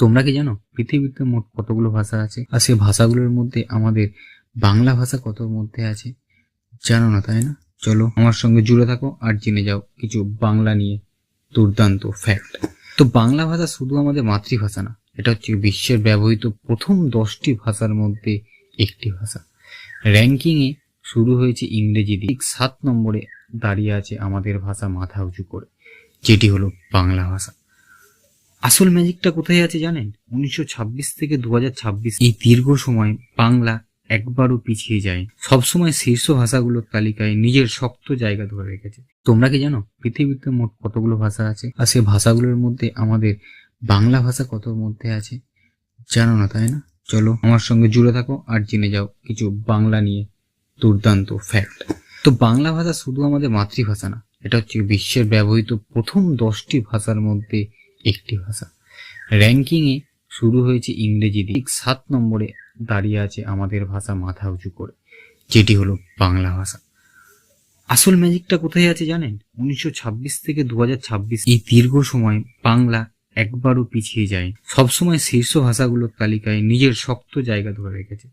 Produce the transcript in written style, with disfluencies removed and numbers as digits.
তোমরা কি জানো পৃথিবীতে মোট কতগুলো ভাষা আছে? আর সেই ভাষাগুলোর মধ্যে আমাদের বাংলা ভাষা কতর মধ্যে আছে? জানো না, তাই না? চলো আমার সঙ্গে জুড়ে থাকো আর জেনে যাও কিছু বাংলা নিয়ে দুর্দান্ত ফ্যাক্ট। তো বাংলা ভাষা শুধু আমাদের মাতৃভাষা না, এটা হচ্ছে বিশ্বের ব্যবহৃত প্রথম 10টি ভাষার মধ্যে একটি ভাষা। র্যাঙ্কিং এ শুরু হয়েছে ইংরেজি দিয়ে, ঠিক 7 নম্বরে দাঁড়িয়ে আছে আমাদের ভাষা মাথা উঁচু করে, যেটি হলো বাংলা ভাষা। আসল ম্যাজিকটা কোথায় আছে জানেন? 1926 থেকে 2026 এই দীর্ঘ সময় বাংলা একবারও পিছিয়ে যায়, সবসময় শীর্ষ ভাষাগুলোর তালিকায় নিজের শক্ত জায়গা ধরে রেখেছে। তোমরা কি জানো পৃথিবীতে মোট কতগুলো ভাষা আছে? আর সেই ভাষাগুলোর মধ্যে আমাদের বাংলা ভাষা কতর মধ্যে আছে? জানো না, তাই না? চলো আমার সঙ্গে জুড়ে থাকো আর জেনে যাও কিছু বাংলা নিয়ে দুর্দান্ত ফ্যাক্ট। তো বাংলা ভাষা শুধু আমাদের মাতৃভাষা না, এটা হচ্ছে বিশ্বের ব্যবহৃত প্রথম 10টি ভাষার মধ্যে একটি ভাষা। র্যাঙ্কিং এ শুরু হয়েছে ইংরেজি দিয়ে, ঠিক 7 নম্বরে দাঁড়িয়ে আছে আমাদের ভাষা মাথা উঁচু করে, যেটি হলো বাংলা ভাষা। আসল ম্যাজিকটা কোথায় আছে জানেন? 1926 থেকে 2026 এই দীর্ঘ সময় বাংলা একবারও পিছিয়ে যায়, সবসময় শীর্ষ ভাষাগুলোর তালিকায় নিজের শক্ত জায়গা ধরে রেখেছে।